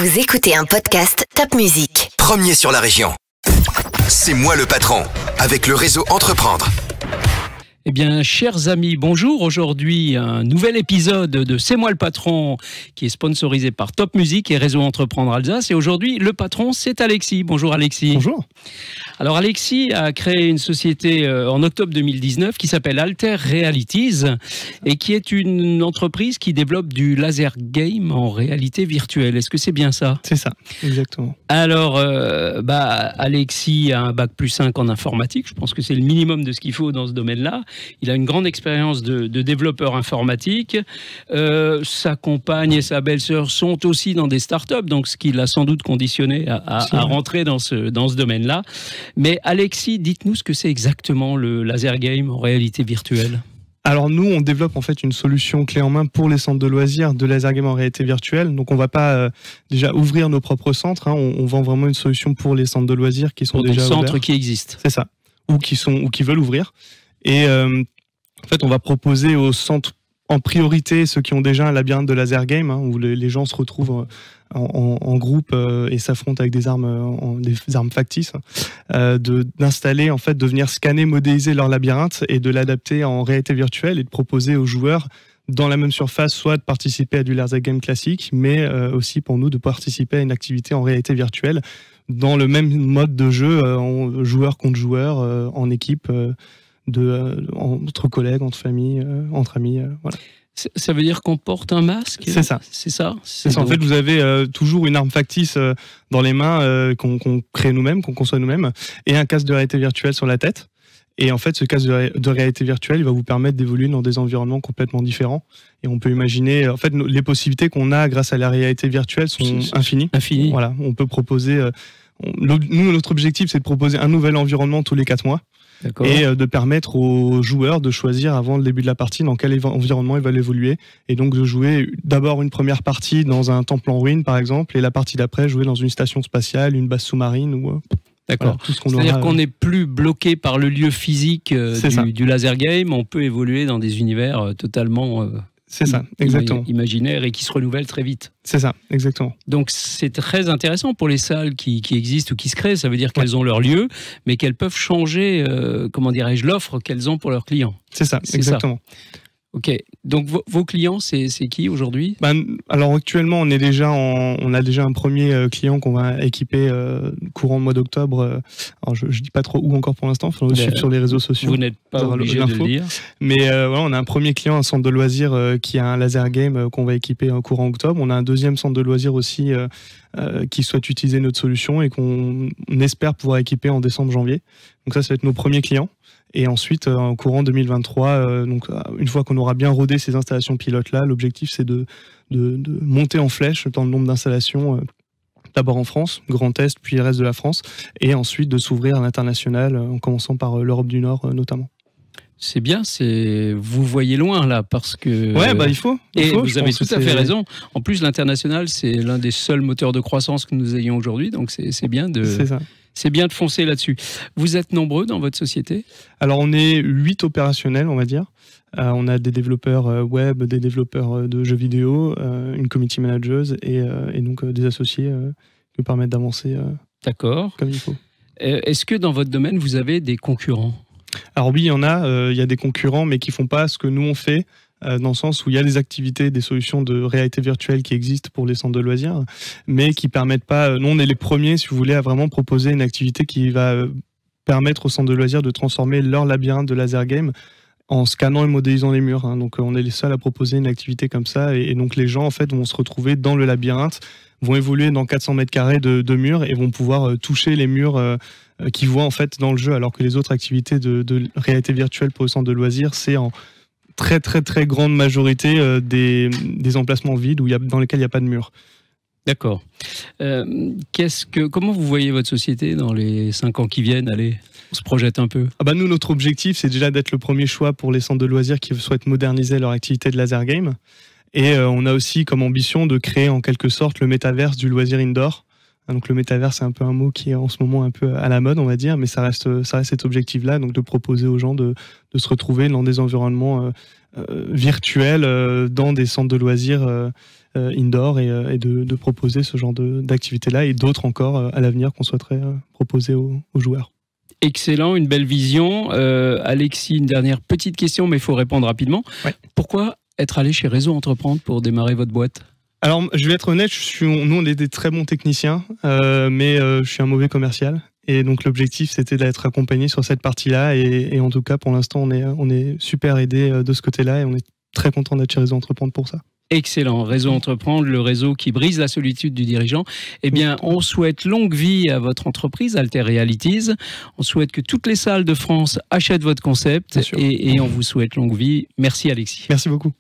Vous écoutez un podcast Top Music. Premier sur la région. C'est moi le patron, avec le réseau Entreprendre. Eh bien, chers amis, bonjour. Aujourd'hui, un nouvel épisode de C'est moi le patron qui est sponsorisé par Top Music et Réseau Entreprendre Alsace. Et aujourd'hui, le patron, c'est Alexis. Bonjour Alexis. Bonjour. Alors Alexis a créé une société en octobre 2019 qui s'appelle Alter Realities et qui est une entreprise qui développe du laser game en réalité virtuelle. Est-ce que c'est bien ça? C'est ça, exactement. Alors, Alexis a un bac plus 5 en informatique. Je pense que c'est le minimum de ce qu'il faut dans ce domaine-là. Il a une grande expérience de développeur informatique. Sa compagne et sa belle-sœur sont aussi dans des startups, donc ce qui l'a sans doute conditionné à rentrer dans ce domaine-là. Mais Alexis, dites-nous ce que c'est exactement le laser game en réalité virtuelle. Alors nous, on développe en fait une solution clé en main pour les centres de loisirs de laser game en réalité virtuelle. Donc on ne va pas déjà ouvrir nos propres centres. On vend vraiment une solution pour les centres de loisirs qui sont pour déjà des centres ouverts. Qui existent. C'est ça, ou qui veulent ouvrir. Et en fait, on va proposer aux centres en priorité ceux qui ont déjà un labyrinthe de laser game, où les gens se retrouvent en groupe et s'affrontent avec des armes factices, d'installer, en fait, de venir scanner, modéliser leur labyrinthe et de l'adapter en réalité virtuelle et de proposer aux joueurs dans la même surface, soit de participer à du laser game classique, mais aussi pour nous de participer à une activité en réalité virtuelle dans le même mode de jeu, joueur contre joueur, en équipe, entre collègues, entre familles, entre amis, voilà. Ça veut dire qu'on porte un masque? C'est ça. C'est ça. En fait, vous avez toujours une arme factice dans les mains qu'on crée nous-mêmes, qu'on conçoit nous-mêmes, et un casque de réalité virtuelle sur la tête. Et en fait, ce casque de réalité virtuelle, il va vous permettre d'évoluer dans des environnements complètement différents. Et on peut imaginer, en fait, les possibilités qu'on a grâce à la réalité virtuelle sont infinies. Voilà, on peut proposer. Notre objectif, c'est de proposer un nouvel environnement tous les 4 mois. D'accord. Et de permettre aux joueurs de choisir avant le début de la partie dans quel environnement ils veulent évoluer, et donc de jouer d'abord une première partie dans un temple en ruine par exemple, et la partie d'après jouer dans une station spatiale, une base sous-marine ou d'accord. Voilà, c'est-à-dire qu'on n'est plus bloqué par le lieu physique du laser game, on peut évoluer dans des univers totalement c'est ça, exactement. Imaginaires et qui se renouvellent très vite. C'est ça, exactement. Donc c'est très intéressant pour les salles qui existent ou qui se créent. Ça veut dire qu'elles ont leur lieu, mais qu'elles peuvent changer, l'offre qu'elles ont pour leurs clients. C'est ça, exactement. Ça. Ok, donc vos clients, c'est qui aujourd'hui? Alors actuellement, on a déjà un premier client qu'on va équiper courant mois d'octobre. Alors je dis pas trop où encore pour l'instant, il faut le suivre sur les réseaux sociaux. Vous n'êtes pas obligé de le dire. Mais voilà, on a un premier client, un centre de loisirs qui a un laser game qu'on va équiper courant octobre. On a un deuxième centre de loisirs aussi qui souhaite utiliser notre solution et qu'on espère pouvoir équiper en décembre-janvier. Donc ça va être nos premiers clients. Et ensuite, en courant 2023, une fois qu'on aura bien rodé ces installations pilotes-là, l'objectif c'est de monter en flèche dans le nombre d'installations, d'abord en France, Grand Est, puis le reste de la France, et ensuite de s'ouvrir à l'international, en commençant par l'Europe du Nord notamment. C'est bien, vous voyez loin là, parce que... Ouais, il faut. Vous avez tout à fait raison. En plus, l'international, c'est l'un des seuls moteurs de croissance que nous ayons aujourd'hui, donc c'est bien de... C'est ça. C'est bien de foncer là-dessus. Vous êtes nombreux dans votre société? Alors, on est 8 opérationnels, on va dire. On a des développeurs web, des développeurs de jeux vidéo, une community manager et donc des associés qui nous permettent d'avancer comme il faut. Est-ce que dans votre domaine, vous avez des concurrents? Alors oui, il y en a. Il y a des concurrents, mais qui ne font pas ce que nous on fait. Dans le sens où il y a des activités, des solutions de réalité virtuelle qui existent pour les centres de loisirs, mais qui permettent pas. Nous, on est les premiers, si vous voulez, à vraiment proposer une activité qui va permettre aux centres de loisirs de transformer leur labyrinthe de laser game en scannant et modélisant les murs. Donc, on est les seuls à proposer une activité comme ça, et donc les gens en fait vont se retrouver dans le labyrinthe, vont évoluer dans 400 mètres carrés de murs et vont pouvoir toucher les murs qu'ils voient en fait dans le jeu, alors que les autres activités de réalité virtuelle pour les centres de loisirs, c'est en très très très grande majorité des emplacements vides dans lesquels il n'y a pas de mur. D'accord. Comment vous voyez votre société dans les 5 ans qui viennent? Allez, on se projette un peu. Nous, notre objectif, c'est déjà d'être le premier choix pour les centres de loisirs qui souhaitent moderniser leur activité de laser game. Et on a aussi comme ambition de créer en quelque sorte le métaverse du loisir indoor. Donc le métavers, c'est un peu un mot qui est en ce moment un peu à la mode, on va dire, mais ça reste cet objectif-là, donc de proposer aux gens de se retrouver dans des environnements virtuels, dans des centres de loisirs indoor et de proposer ce genre d'activité-là et d'autres encore à l'avenir qu'on souhaiterait proposer aux joueurs. Excellent, une belle vision. Alexis, une dernière petite question, mais il faut répondre rapidement. Ouais. Pourquoi être allé chez Réseau Entreprendre pour démarrer votre boîte ? Alors, je vais être honnête, nous, on est des très bons techniciens, mais je suis un mauvais commercial. Et donc, l'objectif, c'était d'être accompagné sur cette partie-là. Et en tout cas, pour l'instant, on est super aidé de ce côté-là et on est très content d'être chez Réseau Entreprendre pour ça. Excellent. Réseau Entreprendre, le réseau qui brise la solitude du dirigeant. Eh bien, on souhaite longue vie à votre entreprise, Alter Realities. On souhaite que toutes les salles de France achètent votre concept et on vous souhaite longue vie. Merci, Alexis. Merci beaucoup.